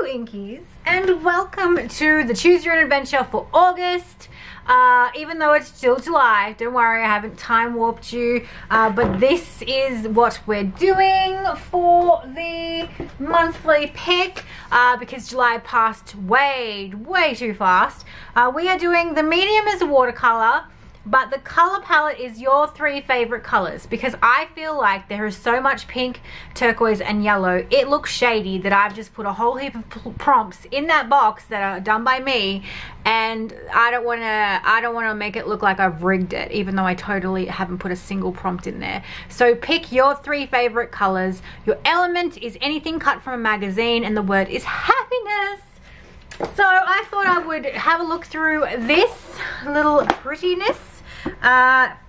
Hello Inkies, and welcome to the Choose Your Own Adventure for August. Even though it's still July, don't worry, I haven't time warped you, but this is what we're doing for the monthly pick, because July passed way too fast. We are doing the medium as a watercolor, but the color palette is your 3 favorite colors, because I feel like there is so much pink, turquoise and yellow. It looks shady that I've just put a whole heap of prompts in that box that are done by me, and I don't want to make it look like I've rigged it, even though I totally haven't put a single prompt in there. So pick your 3 favorite colors. Your element is anything cut from a magazine, and the word is happiness. So I thought I would have a look through this little prettiness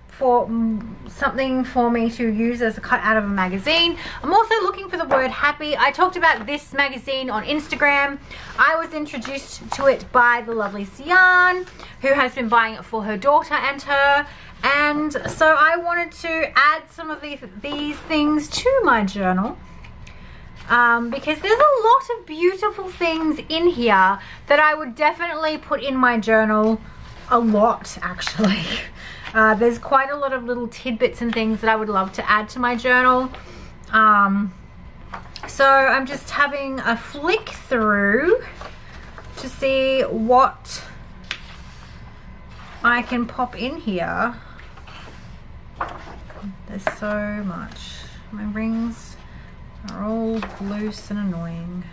for something for me to use as a cut out of a magazine. I'm also looking for the word happy. I talked about this magazine on Instagram. I was introduced to it by the lovely Sian, who has been buying it for her daughter and her. And so I wanted to add some of these things to my journal. Because there's a lot of beautiful things in here that I would definitely put in my journal. A lot, actually. There's quite a lot of little tidbits and things that I would love to add to my journal. So I'm just having a flick through to see what I can pop in here. There's so much. My rings are all loose and annoying.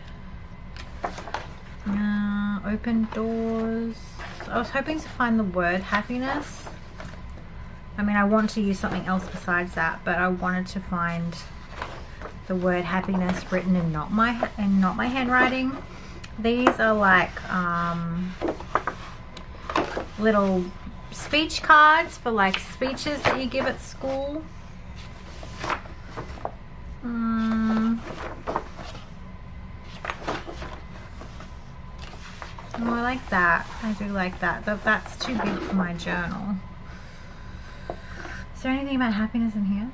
Open doors. I was hoping to find the word happiness. I mean, I want to use something else besides that, but I wanted to find the word happiness written in not my handwriting. These are like little speech cards for like speeches that you give at school. Oh, I like that. I do like that. That's too big for my journal. Is there anything about happiness in here?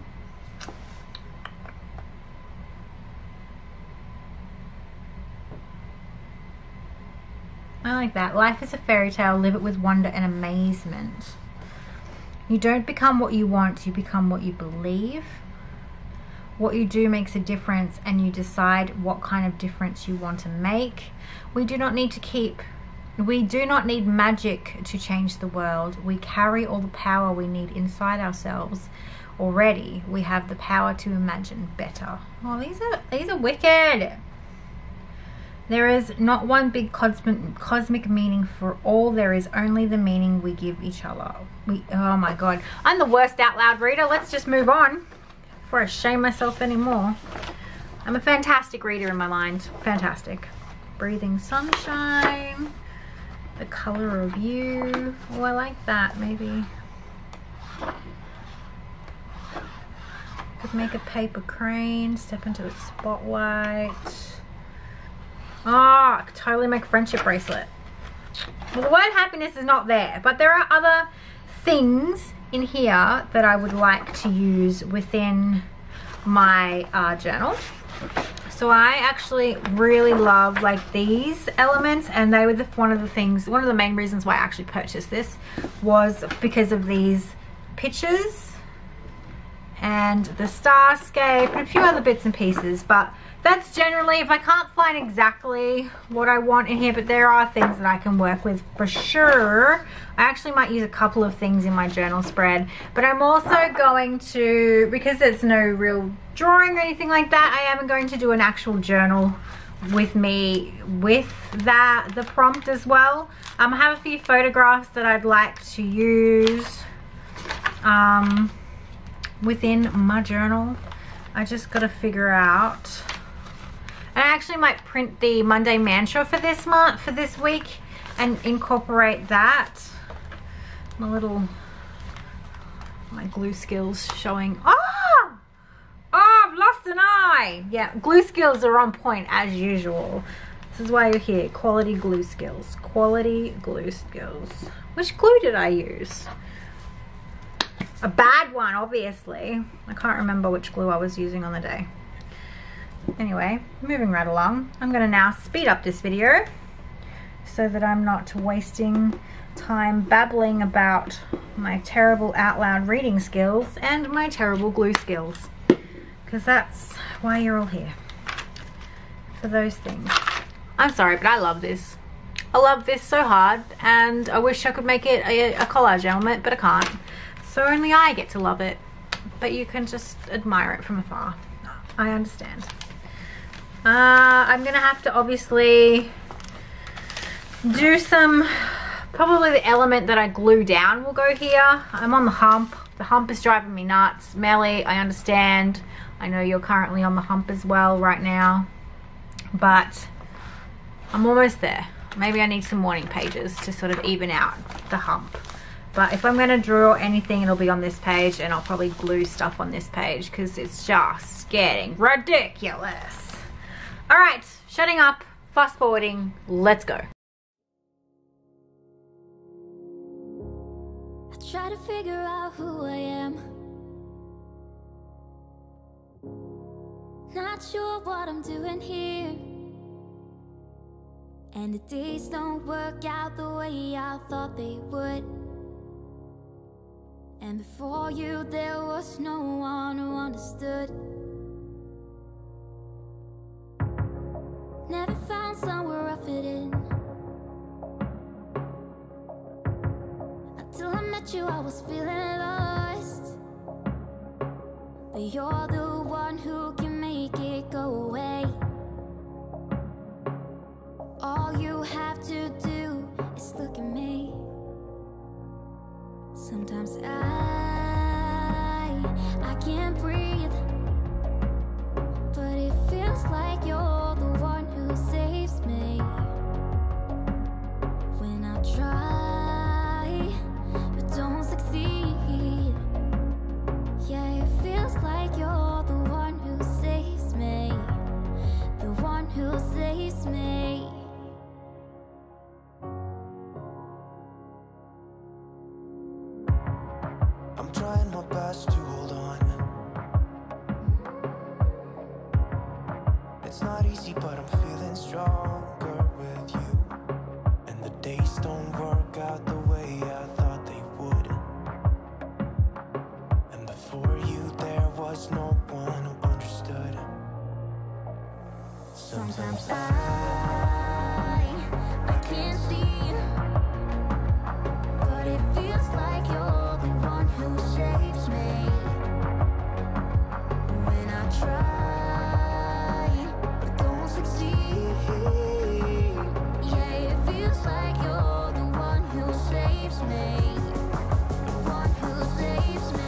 I like that. Life is a fairy tale. Live it with wonder and amazement. You don't become what you want. You become what you believe. What you do makes a difference, and you decide what kind of difference you want to make. We do not need magic to change the world. We carry all the power we need inside ourselves already. We have the power to imagine better. Oh, these are wicked. There is not one big cosmic meaning for all. There is only the meaning we give each other. Oh my God, I'm the worst out loud reader. Let's just move on before I shame myself anymore. I'm a fantastic reader in my mind. Fantastic. Breathing sunshine. The color of you. Oh, I like that. Maybe could make a paper crane. Step into the spotlight. Oh, I could totally make a friendship bracelet. Well, the word happiness is not there, but there are other things in here that I would like to use within my journal. So I actually really love like these elements, and they were one of the main reasons why I actually purchased this was because of these pictures and the starscape and a few other bits and pieces. But that's generally, if I can't find exactly what I want in here, but there are things that I can work with for sure. I actually might use a couple of things in my journal spread, but I'm also going to, because there's no real drawing or anything like that, I am going to do an actual journal with me with the prompt as well. I have a few photographs that I'd like to use within my journal. I just got to figure out. I actually might print the Monday mantra for this month, for this week, and incorporate that. My glue skills showing. Oh, I've lost an eye. Yeah, glue skills are on point as usual. This is why you're here. Quality glue skills. Quality glue skills. Which glue did I use? A bad one, obviously. I can't remember which glue I was using on the day. Anyway, moving right along, I'm going to now speed up this video so that I'm not wasting time babbling about my terrible out loud reading skills and my terrible glue skills, because that's why you're all here, for those things. I'm sorry, but I love this. I love this so hard, and I wish I could make it a collage element, but I can't. So only I get to love it, but you can just admire it from afar. I understand. I'm gonna have to obviously do some, probably the element that I glue down will go here. I'm on the hump. The hump is driving me nuts. Melly, I understand. I know you're currently on the hump as well right now, but I'm almost there. Maybe I need some morning pages to sort of even out the hump. But if I'm going to draw anything, it'll be on this page, and I'll probably glue stuff on this page because it's just getting ridiculous. All right, shutting up, fast forwarding, let's go. I try to figure out who I am. Not sure what I'm doing here. And the days don't work out the way I thought they would. And before you there was no one who understood. Never found somewhere I fit in. Until I met you I was feeling lost. But you're the one who can make it go away. All you have to do is look at me. Sometimes I can't breathe, but it feels like you're the one who saves me. When I try, but don't succeed. Yeah, it feels like you're the one who saves me. The one who saves me. I'm trying my best to hold on. It's not easy, but I'm feeling stronger with you. And the days don't work out the way I thought they would. And before you there was no one who understood. Sometimes I can't see, but it feels like you're the one who saves me. When I try, but don't succeed. Yeah, it feels like you're the one who saves me. The one who saves me.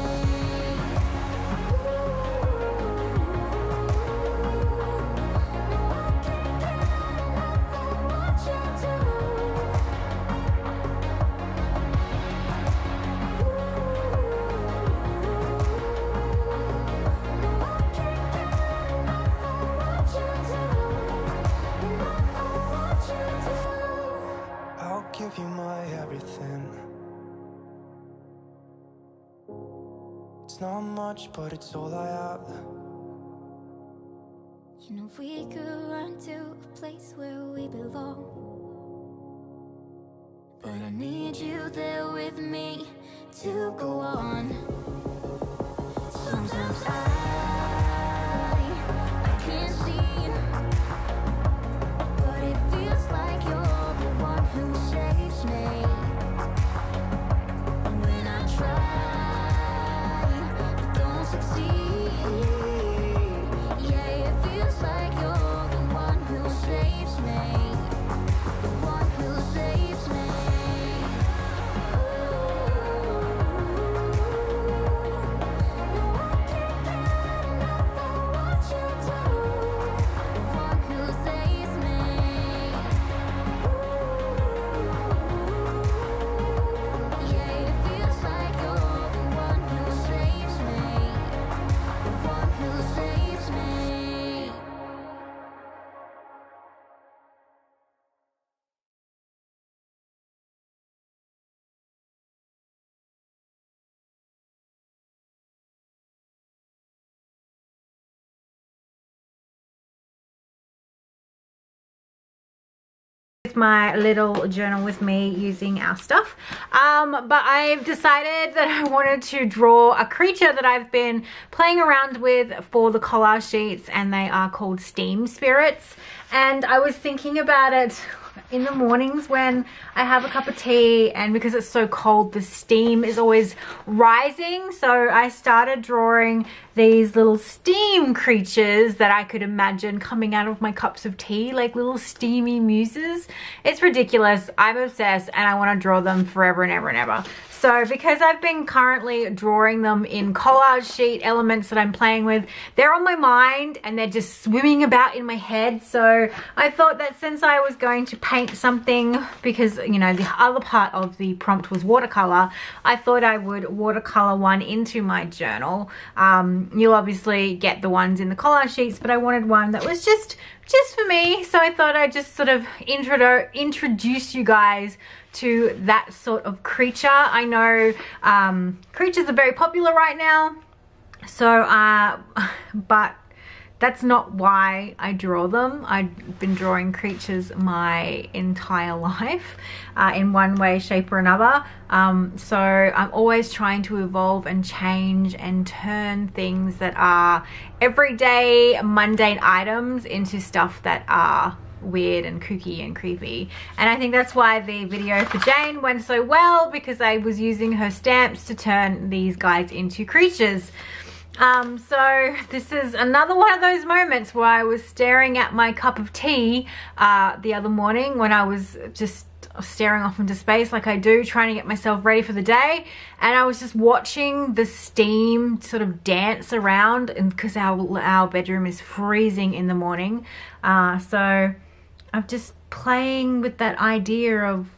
I'll give you my everything. It's not much, but it's all I have. You know we could run to a place where we belong, but I need you there with me to go on. Sometimes I can't see, but it feels like you're the one who saves me. When I try, but don't succeed. Yeah, it feels like you're the one who saves me. The one who saves me. No, I can't get My little journal with me using our stuff, but I've decided that I wanted to draw a creature that I've been playing around with for the collage sheets, and they are called steam spirits. And I was thinking about it in the mornings when I have a cup of tea, and because it's so cold, the steam is always rising. So I started drawing these little steam creatures that I could imagine coming out of my cups of tea, like little steamy muses. It's ridiculous. I'm obsessed, and I want to draw them forever and ever and ever. So because I've been currently drawing them in collage sheet elements that I'm playing with, they're on my mind and they're just swimming about in my head. So I thought that since I was going to paint something, because you know the other part of the prompt was watercolor, I thought I would watercolor one into my journal. You'll obviously get the ones in the collage sheets, but I wanted one that was just for me. So I thought I'd just sort of introduce you guys to that sort of creature. I know creatures are very popular right now, so but that's not why I draw them. I've been drawing creatures my entire life in one way, shape or another. So I'm always trying to evolve and change and turn things that are everyday mundane items into stuff that are weird and kooky and creepy. And I think that's why the video for Jane went so well, because I was using her stamps to turn these guys into creatures. So this is another one of those moments where I was staring at my cup of tea the other morning when I was just staring off into space like I do, trying to get myself ready for the day, and I was just watching the steam sort of dance around, and because our bedroom is freezing in the morning, so I'm just playing with that idea of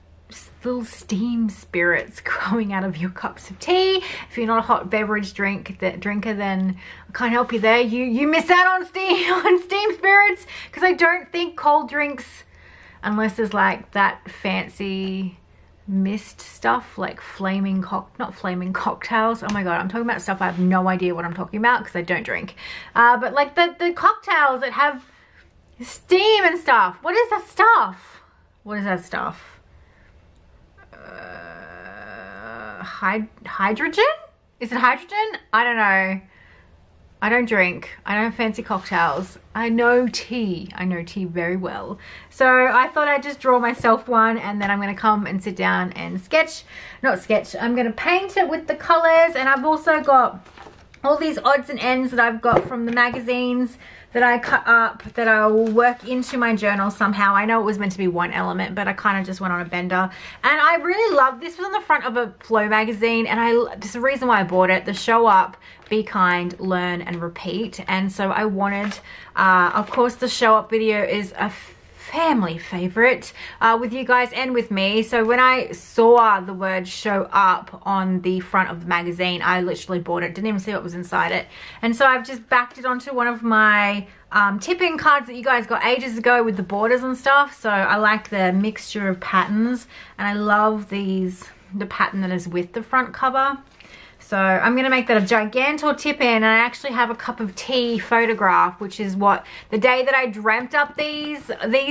little steam spirits growing out of your cups of tea. If you're not a hot beverage drinker, then I can't help you there. You miss out on steam spirits, because I don't think cold drinks, unless there's like that fancy mist stuff like not flaming cocktails. Oh my god, I'm talking about stuff I have no idea what I'm talking about because I don't drink. But like the cocktails that have steam and stuff. What is that stuff? What is that stuff? Hydrogen? Is it hydrogen? I don't know. I don't drink. I don't fancy cocktails. I know tea. I know tea very well. So I thought I'd just draw myself one, and then I'm going to come and sit down and I'm going to paint it with the colors. And I've also got all these odds and ends that I've got from the magazines that I cut up that I will work into my journal somehow. I know it was meant to be one element, but I kind of just went on a bender. And I really love, this was on the front of a Flow magazine, and there's a reason why I bought it, the Show Up, Be Kind, Learn and Repeat. And so I wanted, of course the Show Up video is a family favorite with you guys and with me. So when I saw the word show up on the front of the magazine, I literally bought it, didn't even see what was inside it. And so I've just backed it onto one of my tip-in cards that you guys got ages ago with the borders and stuff. So I like the mixture of patterns, and I love the pattern that is with the front cover. So I'm going to make that a gigantor tip-in, and I actually have a cup of tea photograph, which is what the day that I dreamt up these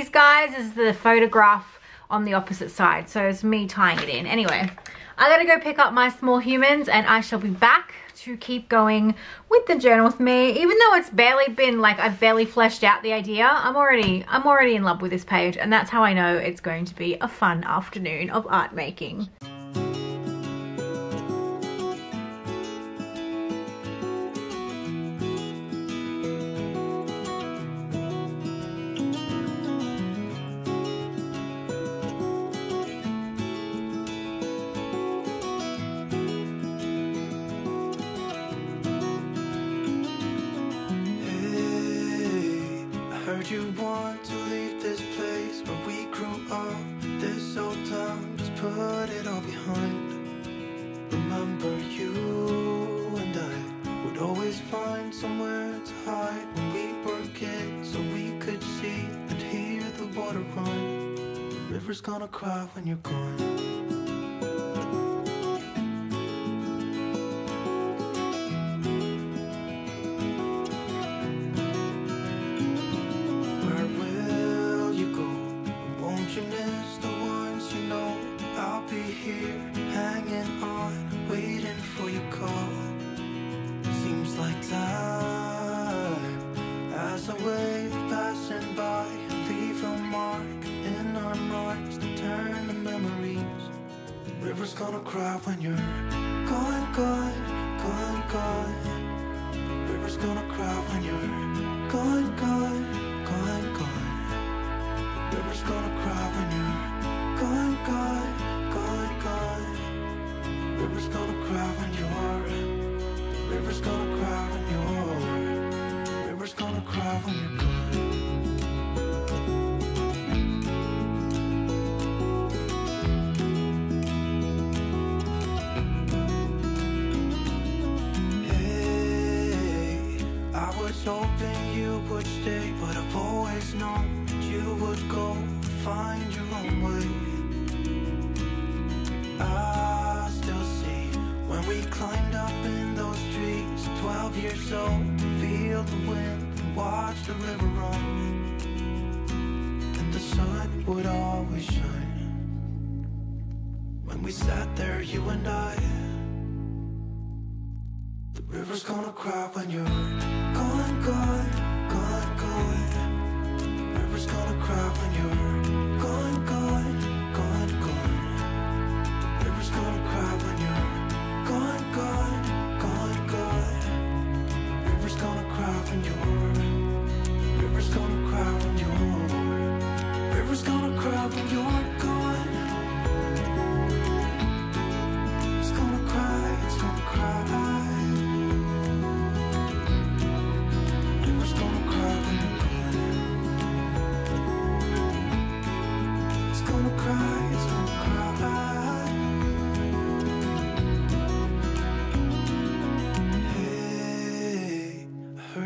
guys is the photograph on the opposite side. So it's me tying it in. Anyway, I got to go pick up my small humans, and I shall be back to keep going with the journal with me. Even though it's barely been, like, I've barely fleshed out the idea, I'm already in love with this page, and that's how I know it's going to be a fun afternoon of art making. You want to leave this place where we grew up, this old town, just put it all behind. Remember you and I would always find somewhere to hide when we were kids, so we could see and hear the water run. The river's gonna cry when you're gone. Won't you gonna cry when you're gone, gone, gone, gone. River's gonna cry when you're gone, gone, gone, gone. River's gonna cry when you're gone, gone, gone, gone. River's gonna cry when you're. River's gonna cry when you're. River's gonna cry when you're gone. Hoping you would stay, but I've always known you would go find your own way. I still see when we climbed up in those trees, 12 years old, feel the wind and watch the river run, and the sun would always shine when we sat there, you and I. The river's gonna cry when you're gone, gone, gone, gone. River's gonna cry when you're gone, gone, gone, gone. River's gonna cry when you're gone, gone, gone, gone. River's gonna cry when you're. River's gonna cry when you're. River's gonna cry when you're gone. It's gonna cry, it's gonna cry.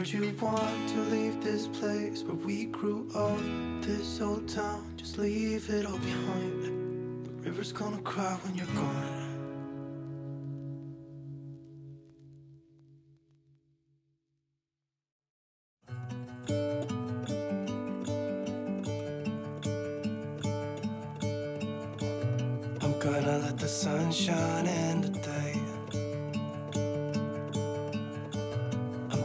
You want to leave this place where we grew up, this old town, just leave it all behind. The river's gonna cry when you're gone. I'm gonna let the sun shine in today.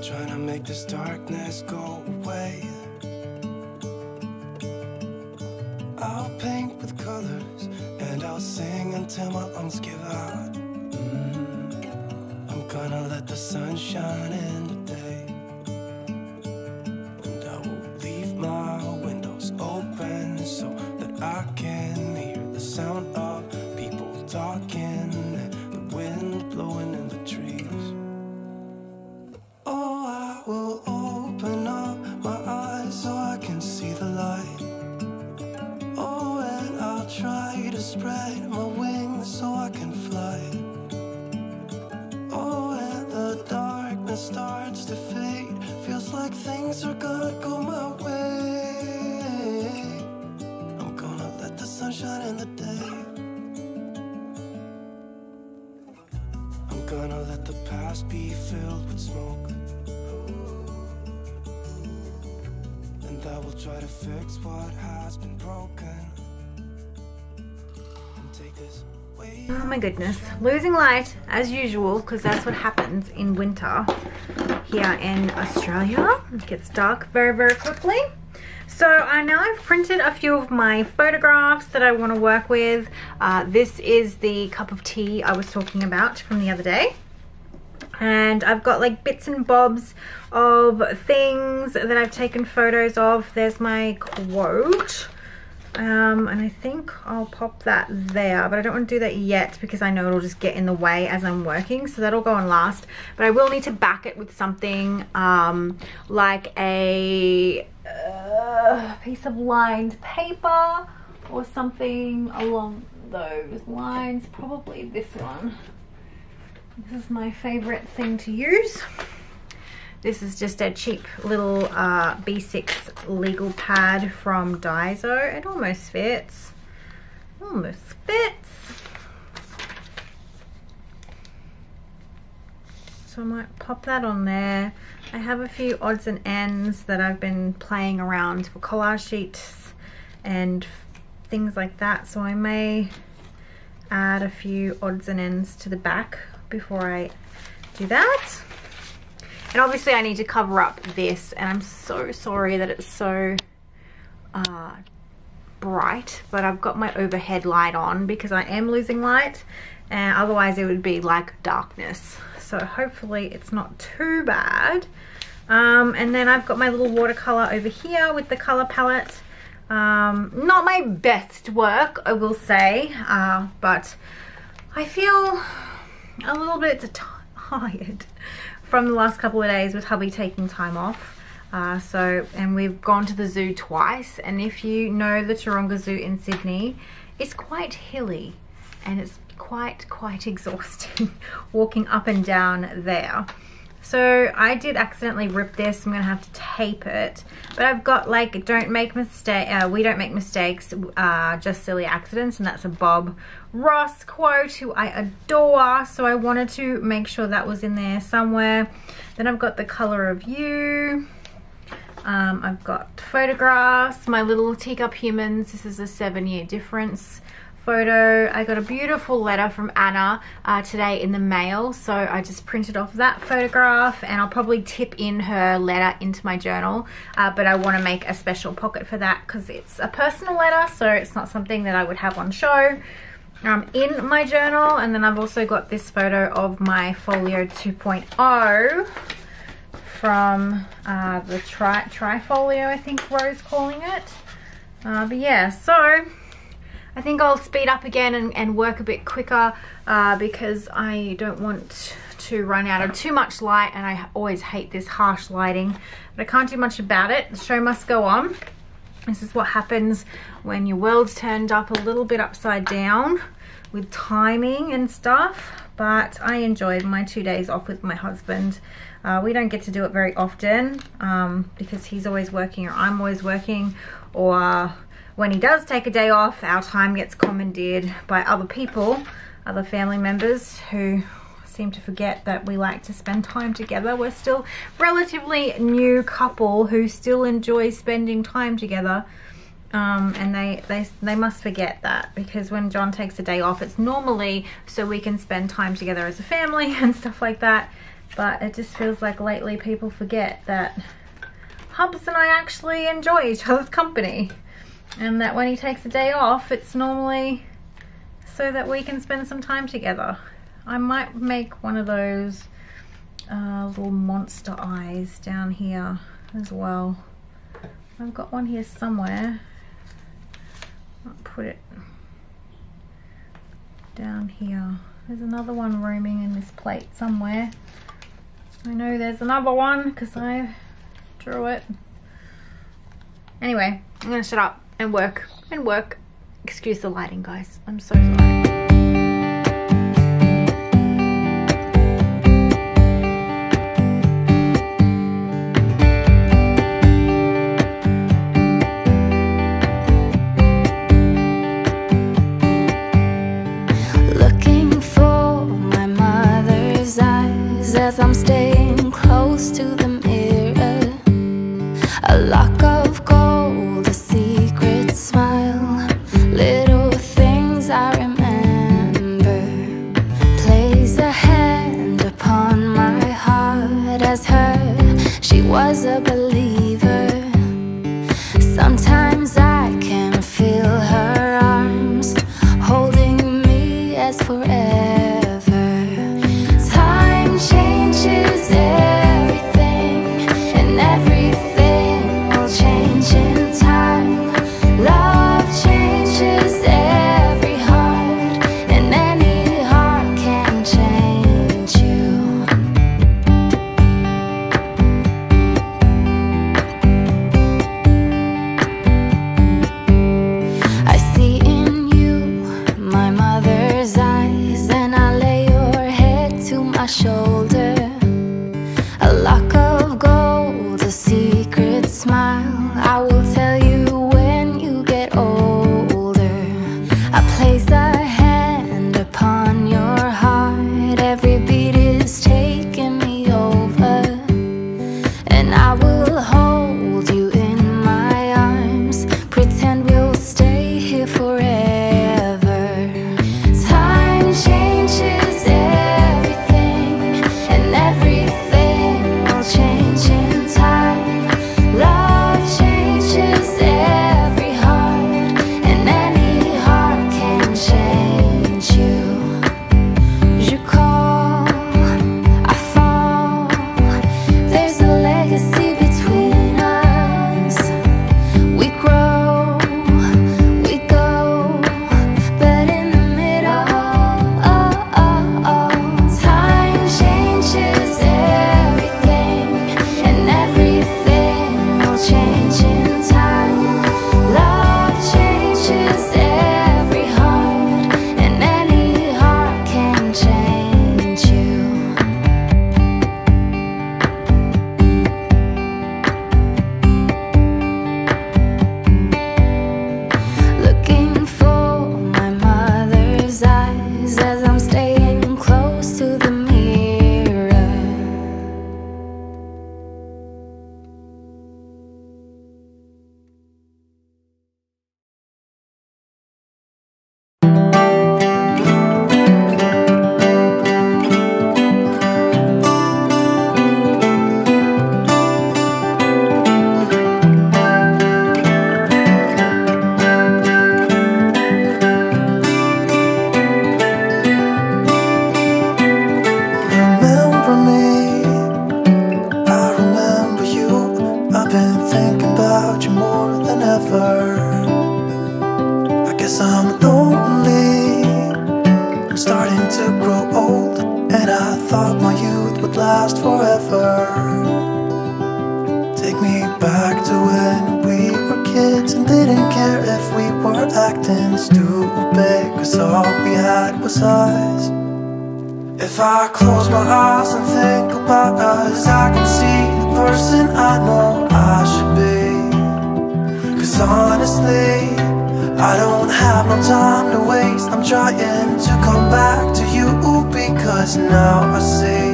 Trying to make this darkness go away. I'll paint with colors and I'll sing until my lungs give out. I'm gonna let the sun shine in today, and I will leave my windows open so that I can hear the sound of people talking and the wind blowing in the trees. Will open up my eyes so I can see the light. Oh, and I'll try to spread my wings so I can fly. Oh, and the darkness starts to fade. Feels like things are gonna go my way. I'm gonna let the sun shine in the day. I'm gonna let the past be filled with smoke. I will try to fix what has been broken and take this way. Oh my goodness, losing light as usual, because that's what happens in winter here in Australia. It gets dark very, very quickly. So now I've printed a few of my photographs that I want to work with. This is the cup of tea I was talking about from the other day. And I've got like bits and bobs of things that I've taken photos of. There's my quote. And I think I'll pop that there, but I don't want to do that yet because I know it'll just get in the way as I'm working, so that'll go on last. But I will need to back it with something like a piece of lined paper or something along those lines. Probably this one. This is my favorite thing to use. This is just a cheap little B6 legal pad from Daiso. It almost fits. Almost fits. So I might pop that on there. I have a few odds and ends that I've been playing around for collage sheets and things like that. So I may add a few odds and ends to the back before I do that. And obviously I need to cover up this, and I'm so sorry that it's so bright, but I've got my overhead light on because I am losing light, and otherwise it would be like darkness. So hopefully it's not too bad. And then I've got my little watercolor over here with the color palette. Not my best work, I will say, but I feel a little bit tired from the last couple of days with hubby taking time off. And we've gone to the zoo twice, and if you know the Taronga Zoo in Sydney, it's quite hilly and it's quite exhausting walking up and down there. So I did accidentally rip this. I'm gonna have to tape it, but I've got like, we don't make mistakes, just silly accidents, and that's a Bob Ross quote, who I adore, so I wanted to make sure that was in there somewhere. Then I've got the color of you. I've got photographs, my little teacup humans. This is a 7-year difference photo. I got a beautiful letter from Anna today in the mail, so I just printed off that photograph, and I'll probably tip in her letter into my journal, but I want to make a special pocket for that because it's a personal letter, so it's not something that I would have on show in my journal. And then I've also got this photo of my Folio 2.0 from the Trifolio, I think Rose calling it. But yeah, so I think I'll speed up again and work a bit quicker because I don't want to run out of too much light, and I always hate this harsh lighting, but I can't do much about it. The show must go on. This is what happens when your world's turned up a little bit upside down with timing and stuff. But I enjoyed my 2 days off with my husband. We don't get to do it very often because he's always working, or I'm always working, or when he does take a day off, our time gets commandeered by other people, other family members, who seem to forget that we like to spend time together. We're still relatively new couple who still enjoy spending time together, and they must forget that, because when John takes a day off, it's normally so we can spend time together as a family and stuff like that. But it just feels like lately people forget that Hubs and I actually enjoy each other's company, and that when he takes a day off, it's normally so that we can spend some time together. I might make one of those little monster eyes down here as well. I've got one here somewhere. I'll put it down here. There's another one roaming in this plate somewhere. I know there's another one because I drew it. Anyway, I'm gonna shut up and work. Excuse the lighting, guys. I'm so sorry. Looking for my mother's eyes as I'm staying close to the mirror. A lock of gold, a secret smile, little things I remember. guess I'm lonely. I'm starting to grow old, and I thought my youth would last forever. Take me back to when we were kids and didn't care if we were acting stupid, 'cause all we had was us. If I close my eyes and think about us, I can see the person I know I should be. 'Cause honestly, I don't have no time to waste. I'm trying to come back to you, because now I see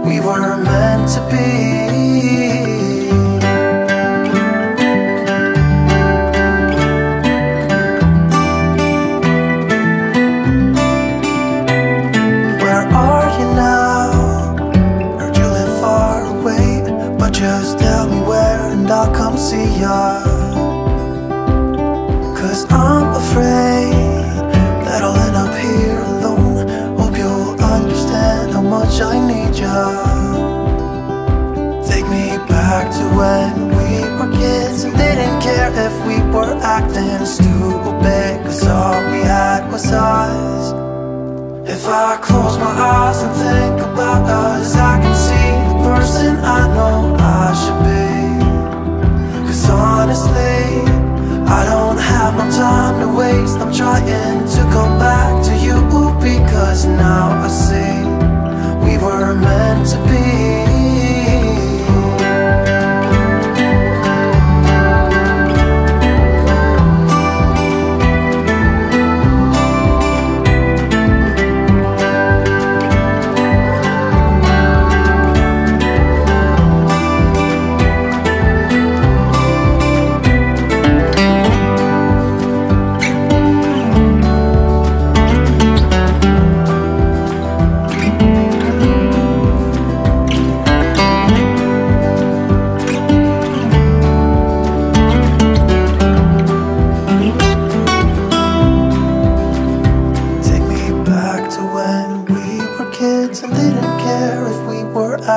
we were meant to be. Where are you now? Heard you live far away, but just tell me where and I'll come see ya. 'Cause I'm afraid that I'll end up here alone. Hope you'll understand how much I need ya. Take me back to when we were kids and didn't care if we were acting stupid, 'cause all we had was us. If I close my eyes and think about us, I can see the person I know I should be. 'Cause honestly, I don't have no time to waste. I'm trying to come back to you, because now I see we were meant to be.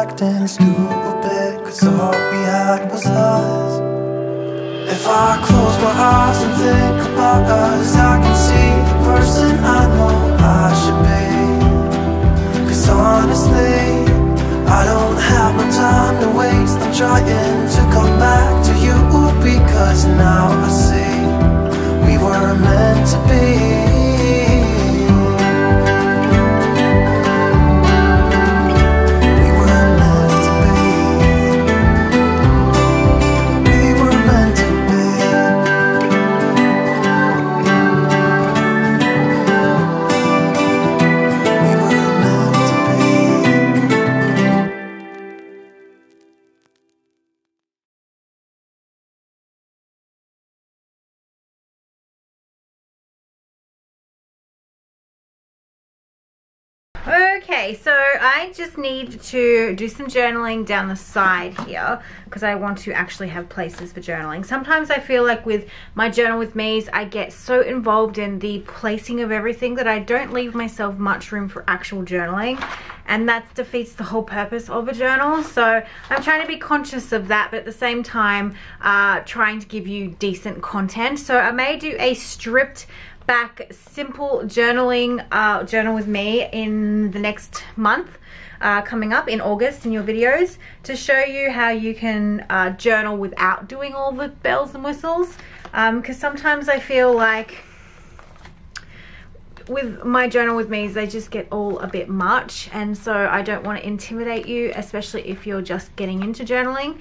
Acting stupid, 'cause all we had was us. If I close my eyes and think about us, I can see the person I know I should be. 'Cause honestly, I don't have no time to waste. I'm trying to come back to you, because now I see we were meant to be. Okay, so I just need to do some journaling down the side here, because I want to actually have places for journaling. Sometimes I feel like with my journal with me's, I get so involved in the placing of everything that I don't leave myself much room for actual journaling, and that defeats the whole purpose of a journal. So I'm trying to be conscious of that, but at the same time trying to give you decent content. So I may do a stripped back simple journaling journal with me in the next month, coming up in August in your videos, to show you how you can journal without doing all the bells and whistles, because sometimes I feel like with my journal with me's, they just get all a bit much, and so I don't want to intimidate you, especially if you're just getting into journaling.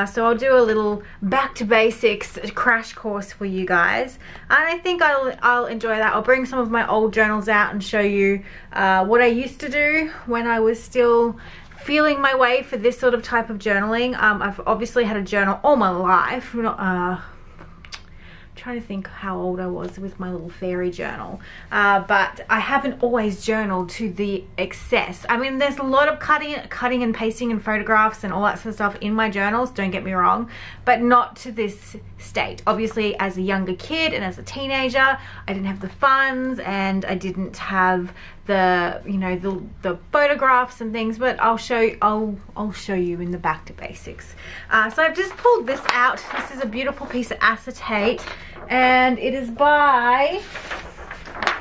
So I'll do a little back to basics crash course for you guys, and I think I'll enjoy that. I'll bring some of my old journals out and show you what I used to do when I was still feeling my way for this sort of type of journaling. I've obviously had a journal all my life, trying to think how old I was with my little fairy journal, but I haven't always journaled to the excess. I mean, there's a lot of cutting and pasting and photographs and all that sort of stuff in my journals, don't get me wrong, but not to this state. Obviously, as a younger kid and as a teenager, I didn't have the funds and I didn't have the, you know, the photographs and things, but I'll show you in the back to basics. So I've just pulled this out. This is a beautiful piece of acetate, and it is by,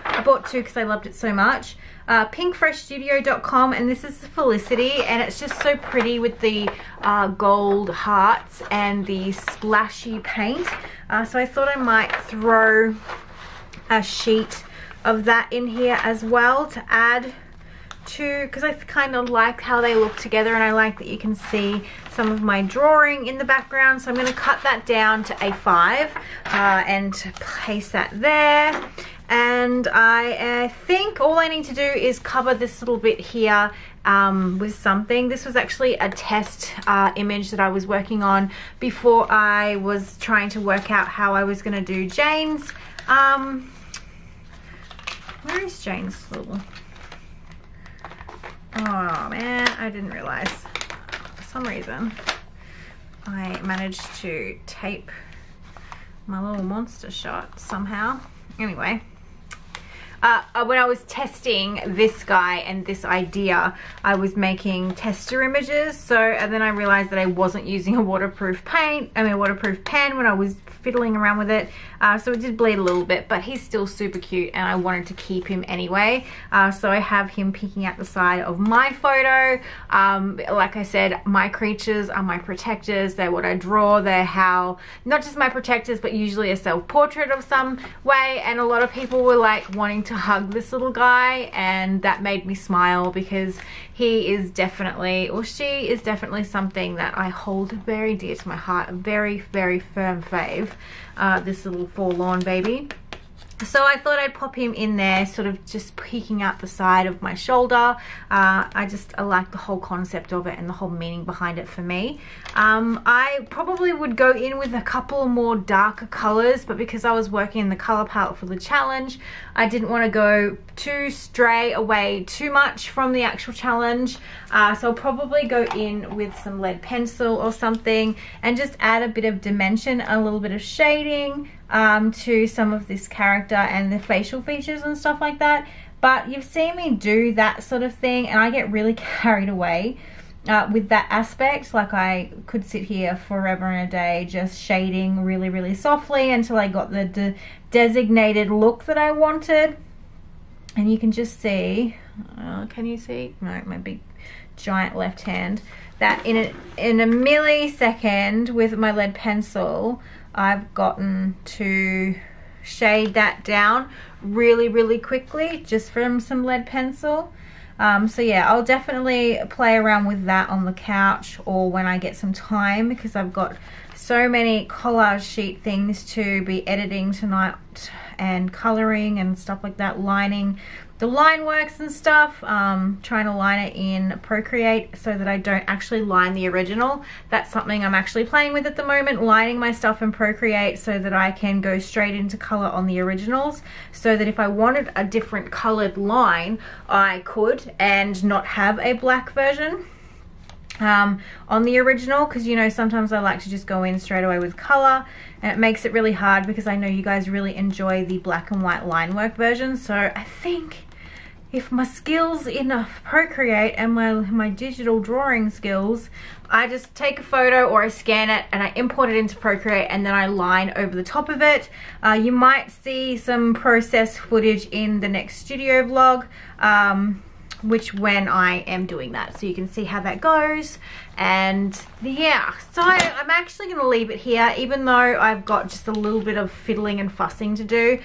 I bought two because I loved it so much. pinkfreshstudio.com, and this is Felicity, and it's just so pretty with the gold hearts and the splashy paint. So I thought I might throw a sheet of that in here as well to add to, because I kind of like how they look together, and I like that you can see some of my drawing in the background. So I'm going to cut that down to A5 and place that there. And I think all I need to do is cover this little bit here with something. This was actually a test image that I was working on before I was trying to work out how I was going to do Jane's. Where is Jane's little... Oh man, I didn't realize. For some reason, I managed to tape my little monster shot somehow. Anyway. When I was testing this guy and this idea, I was making tester images. So, and then I realized that I wasn't using a waterproof pen when I was fiddling around with it. So it did bleed a little bit, but he's still super cute, and I wanted to keep him anyway. So I have him peeking out the side of my photo. Like I said, my creatures are my protectors. They're what I draw. They're how, not just my protectors, but usually a self-portrait of some way. And a lot of people were like wanting to hug this little guy, and that made me smile, because he is definitely, or she is definitely, something that I hold very dear to my heart. A very, very firm fave, this little forlorn baby. So I thought I'd pop him in there, sort of just peeking out the side of my shoulder. I like the whole concept of it and the whole meaning behind it for me. I probably would go in with a couple more darker colors, but because I was working in the color palette for the challenge, I didn't want to go too stray away too much from the actual challenge. So I'll probably go in with some lead pencil or something and just add a bit of dimension, a little bit of shading to some of this character and the facial features and stuff like that. But you've seen me do that sort of thing, and I get really carried away with that aspect. Like, I could sit here forever and a day just shading really, really softly until I got the designated look that I wanted. And you can just see, can you see? No, my big giant left hand, that in a millisecond with my lead pencil, I've gotten to shade that down really, really quickly just from some lead pencil. So yeah, I'll definitely play around with that on the couch or when I get some time, because I've got so many collage sheet things to be editing tonight and coloring and stuff like that, lining the line works and stuff, trying to line it in Procreate so that I don't actually line the original. That's something I'm actually playing with at the moment, lining my stuff in Procreate so that I can go straight into color on the originals, so that if I wanted a different colored line, I could, and not have a black version on the original, because you know, sometimes I like to just go in straight away with color, and it makes it really hard because I know you guys really enjoy the black and white line work version. So I think if my skills in Procreate and my digital drawing skills, I just take a photo or I scan it and I import it into Procreate, and then I line over the top of it. You might see some process footage in the next studio vlog, when I am doing that, so you can see how that goes. And yeah, so I'm actually going to leave it here, even though I've got just a little bit of fiddling and fussing to do.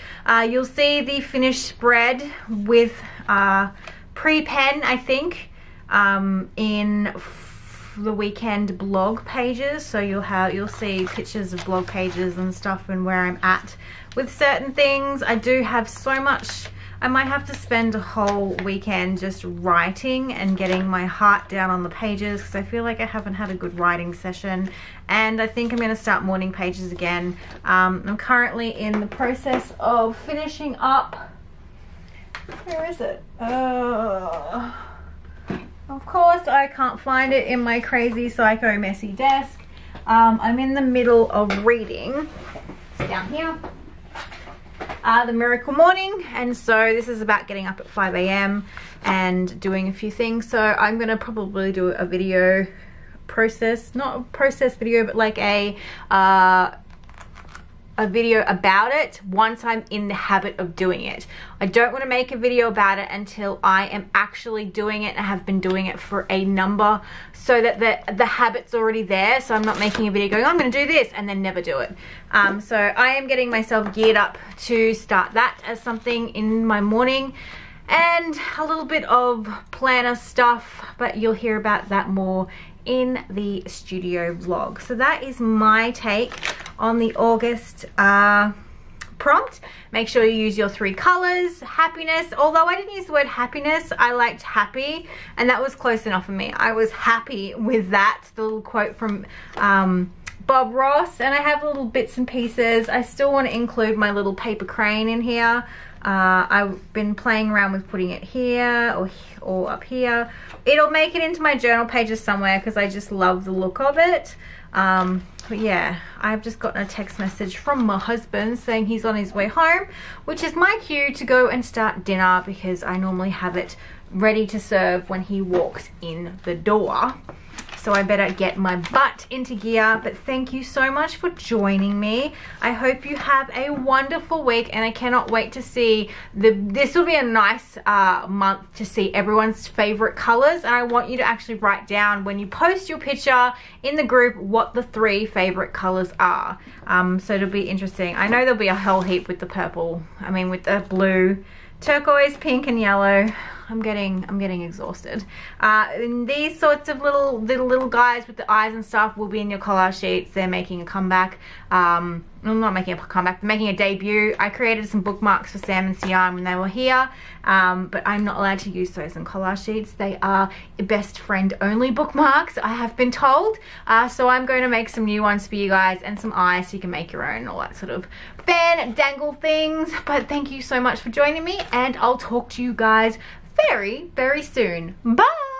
You'll see the finished spread with pre-pen, I think, in the weekend blog pages. So you'll see pictures of blog pages and stuff and where I'm at with certain things. I do have so much. I might have to spend a whole weekend just writing and getting my heart down on the pages, because I feel like I haven't had a good writing session, and I think I'm going to start morning pages again. I'm currently in the process of finishing up. Where is it? Of course I can't find it in my crazy psycho messy desk. I'm in the middle of reading. It's down here. the miracle morning, and so this is about getting up at 5 a.m. and doing a few things. So I'm gonna probably do a video process, not a process video, but like a video about it once I'm in the habit of doing it. I don't want to make a video about it until I am actually doing it and have been doing it for a number, so that the habit's already there. So I'm not making a video going, I'm going to do this and then never do it. So I am getting myself geared up to start that as something in my morning, and a little bit of planner stuff, but you'll hear about that more in the studio vlog. So that is my take on the August prompt. Make sure you use your 3 colors. Happiness, although I didn't use the word happiness, I liked happy, and that was close enough for me. I was happy with that. The little quote from Bob Ross, and I have little bits and pieces. I still want to include my little paper crane in here. I've been playing around with putting it here or up here. It'll make it into my journal pages somewhere because I just love the look of it. But yeah, I've just gotten a text message from my husband saying he's on his way home, which is my cue to go and start dinner, because I normally have it ready to serve when he walks in the door. So I better get my butt into gear. But thank you so much for joining me. I hope you have a wonderful week, and I cannot wait to see this will be a nice month to see everyone's favorite colors. And I want you to actually write down when you post your picture in the group what the 3 favorite colors are. So it'll be interesting. I know there'll be a whole heap with the purple, with the blue, turquoise, pink and yellow. I'm getting exhausted. And these sorts of little guys with the eyes and stuff will be in your collage sheets. They're making a comeback. I'm not making a comeback, they're making a debut. I created some bookmarks for Sam and Sian when they were here, but I'm not allowed to use those in collage sheets. They are best friend only bookmarks, I have been told. So I'm going to make some new ones for you guys, and some eyes so you can make your own, all that sort of fan dangle things. But thank you so much for joining me, and I'll talk to you guys very, very soon. Bye!